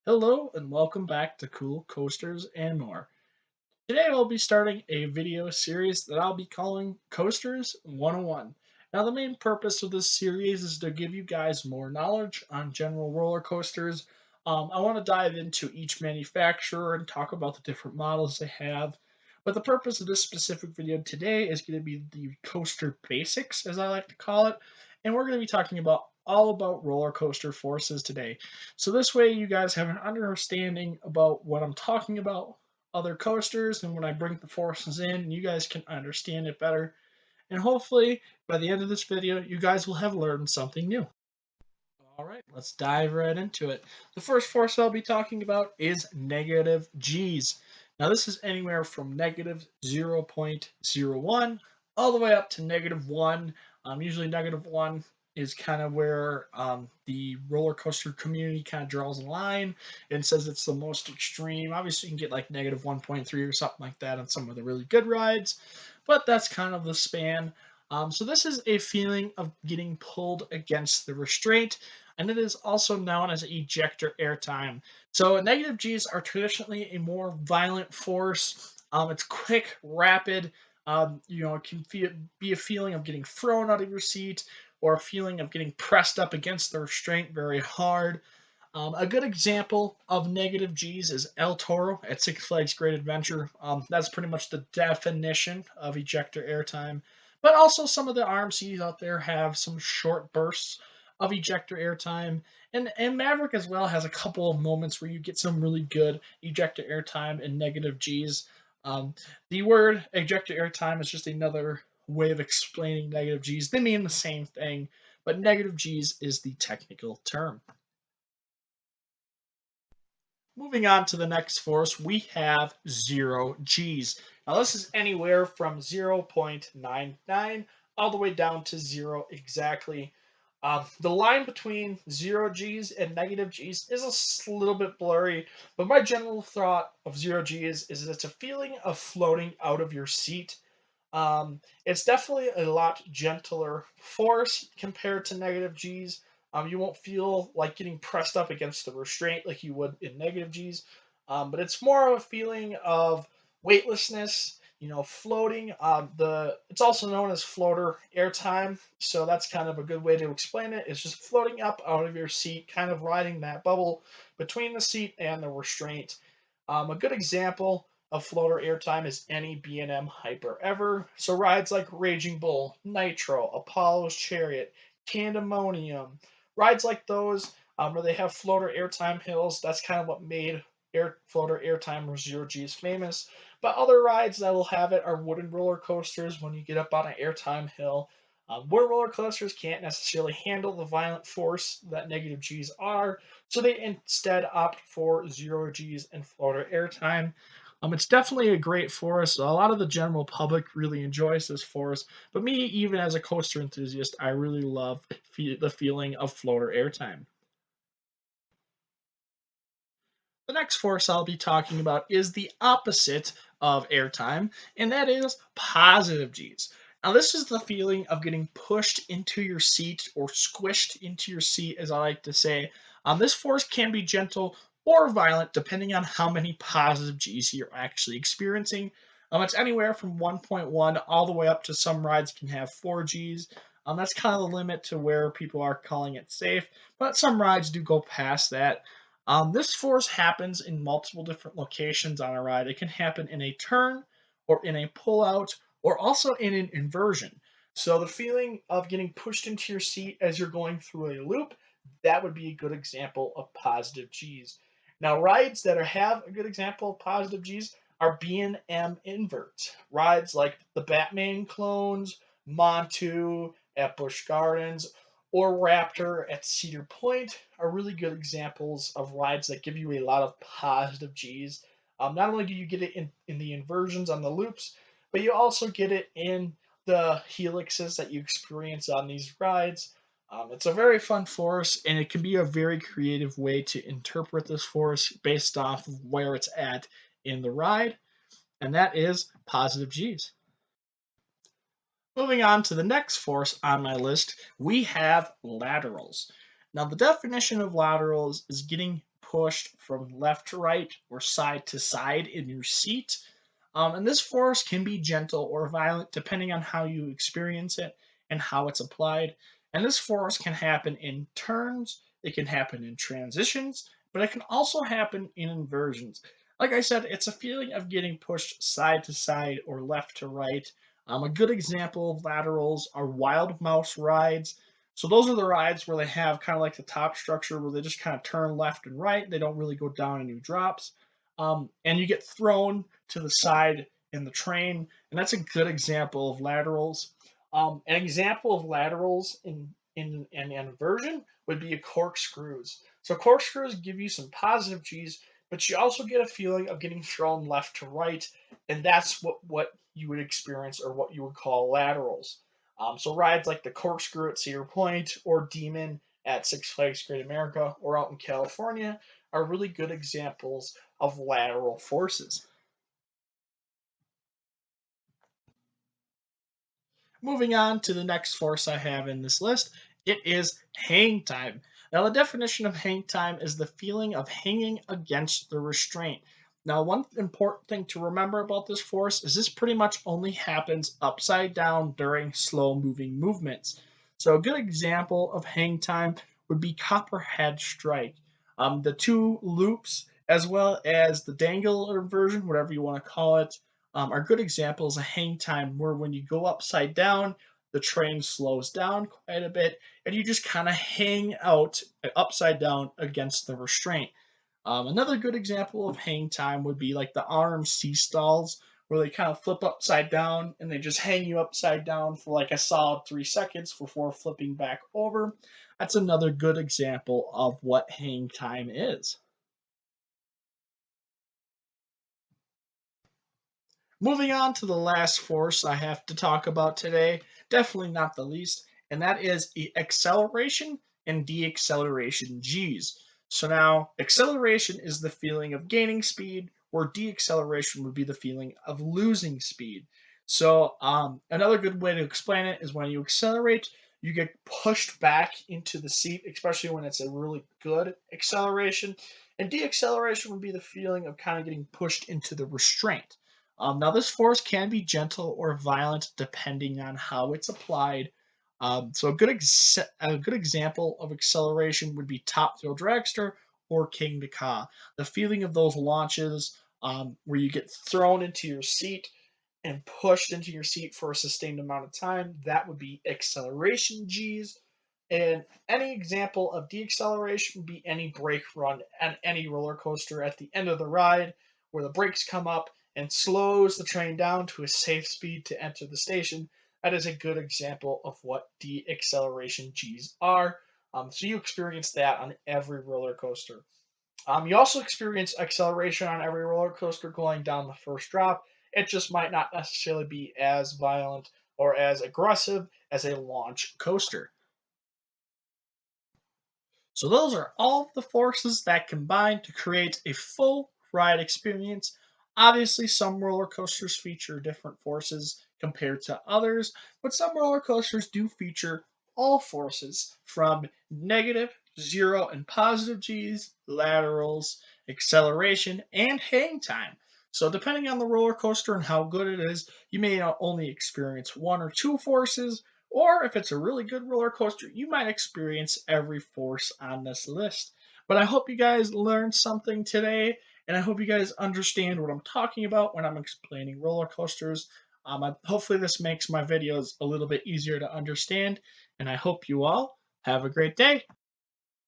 Hello and welcome back to Cool Coasters and More. Today I'll be starting a video series that I'll be calling Coasters 101. Now, the main purpose of this series is to give you guys more knowledge on general roller coasters. I want to dive into each manufacturer and talk about the different models they have. But the purpose of this specific video today is going to be the coaster basics, as I like to call it. And we're going to be talking about all about roller coaster forces today. So this way you guys have an understanding about what I'm talking about other coasters, and when I bring the forces in, you guys can understand it better. And hopefully, by the end of this video, you guys will have learned something new. All right, let's dive right into it. The first force I'll be talking about is negative G's. Now, this is anywhere from negative 0.01 all the way up to negative 1. Usually, negative 1 is kind of where the roller coaster community kind of draws a line and says it's the most extreme. Obviously, you can get like negative 1.3 or something like that on some of the really good rides, but that's kind of the span. So this is a feeling of getting pulled against the restraint, and it is also known as ejector airtime. So negative G's are traditionally a more violent force. It's quick, rapid. It can be a feeling of getting thrown out of your seat or a feeling of getting pressed up against the restraint very hard. A good example of negative G's is El Toro at Six Flags Great Adventure. That's pretty much the definition of ejector airtime. But also, some of the RMCs out there have some short bursts of ejector airtime. And Maverick as well has a couple of moments where you get some really good ejector airtime and negative G's. The word ejector airtime is just another way of explaining negative G's. They mean the same thing, but negative G's is the technical term. Moving on to the next force, we have zero G's. Now, this is anywhere from 0.99 all the way down to zero exactly. The line between zero G's and negative G's is little bit blurry, but my general thought of zero G's is it's a feeling of floating out of your seat. It's definitely a lot gentler force compared to negative G's. You won't feel like getting pressed up against the restraint like you would in negative G's, but it's more of a feeling of weightlessness. Floating. It's also known as floater airtime, so that's kind of a good way to explain it. It's just floating up out of your seat, kind of riding that bubble between the seat and the restraint. A good example of floater airtime is any B&M Hyper ever. So rides like Raging Bull, Nitro, Apollo's Chariot, Candemonium, rides like those where they have floater airtime hills. That's kind of what made floater airtime or zero G's famous. But other rides that will have it are wooden roller coasters when you get up on an airtime hill. Wooden roller coasters can't necessarily handle the violent force that negative G's are, so they instead opt for zero G's and floater airtime. It's definitely a great forest. A lot of the general public really enjoys this forest, but me, even as a coaster enthusiast, I really love the feeling of floater airtime. The next force I'll be talking about is the opposite of airtime, and that is positive G's. Now, this is the feeling of getting pushed into your seat or squished into your seat, as I like to say. This force can be gentle or violent depending on how many positive G's you're actually experiencing. It's anywhere from 1.1 all the way up to some rides can have 4 G's. That's kind of the limit to where people are calling it safe, but some rides do go past that. This force happens in multiple different locations on a ride. It can happen in a turn, or in a pullout, or also in an inversion. So the feeling of getting pushed into your seat as you're going through a loop, that would be a good example of positive G's. Now, rides that have a good example of positive G's are B&M inverts. Rides like the Batman clones, Montu at Busch Gardens, or Raptor at Cedar Point are really good examples of rides that give you a lot of positive G's. Not only do you get it in the inversions on the loops, but you also get it in the helixes that you experience on these rides. It's a very fun force, and it can be a very creative way to interpret this force based off of where it's at in the ride, and that is positive G's. Moving on to the next force on my list, we have laterals. Now, the definition of laterals is getting pushed from left to right or side to side in your seat. And this force can be gentle or violent depending on how you experience it and how it's applied. And this force can happen in turns, it can happen in transitions, but it can also happen in inversions. Like I said, it's a feeling of getting pushed side to side or left to right. A good example of laterals are wild mouse rides. So those are the rides where they have kind of like the top structure where they just kind of turn left and right. They don't really go down any drops. And you get thrown to the side in the train, and that's a good example of laterals. An example of laterals in inversion would be a corkscrews. So corkscrews give you some positive G's, but you also get a feeling of getting thrown left to right, and that's what you would experience or what you would call laterals. So rides like the corkscrew at Cedar Point or Demon at Six Flags Great America or out in California are really good examples of lateral forces. Moving on to the next force I have in this list, it is hang time. Now, the definition of hang time is the feeling of hanging against the restraint. Now, one important thing to remember about this force is this pretty much only happens upside down during slow moving movements. So, a good example of hang time would be copperhead strike. The two loops, as well as the dangler version, whatever you want to call it, are good examples of hang time where when you go upside down, the train slows down quite a bit and you just kind of hang out upside down against the restraint. Another good example of hang time would be like the arm sea stalls where they kind of flip upside down and they just hang you upside down for like a solid 3 seconds before flipping back over. That's another good example of what hang time is. Moving on to the last force I have to talk about today, definitely not the least, and that is acceleration and deceleration G's. So now, acceleration is the feeling of gaining speed, where deceleration would be the feeling of losing speed. So another good way to explain it is when you accelerate, you get pushed back into the seat, especially when it's a really good acceleration. And deceleration would be the feeling of kind of getting pushed into the restraint. Now, this force can be gentle or violent depending on how it's applied. So, a good example of acceleration would be Top Thrill Dragster or King Ka. The feeling of those launches where you get thrown into your seat and pushed into your seat for a sustained amount of time, that would be acceleration G's. And any example of deceleration would be any brake run at any roller coaster at the end of the ride where the brakes come up and slows the train down to a safe speed to enter the station. That is a good example of what deceleration G's are. So you experience that on every roller coaster. You also experience acceleration on every roller coaster going down the first drop. It just might not necessarily be as violent or as aggressive as a launch coaster. So those are all the forces that combine to create a full ride experience. Obviously, some roller coasters feature different forces compared to others, but some roller coasters do feature all forces from negative, zero, and positive G's, laterals, acceleration, and hang time. So, depending on the roller coaster and how good it is, you may not only experience one or two forces, or if it's a really good roller coaster, you might experience every force on this list. But I hope you guys learned something today, and I hope you guys understand what I'm talking about when I'm explaining roller coasters. Hopefully, this makes my videos a little bit easier to understand, and I hope you all have a great day.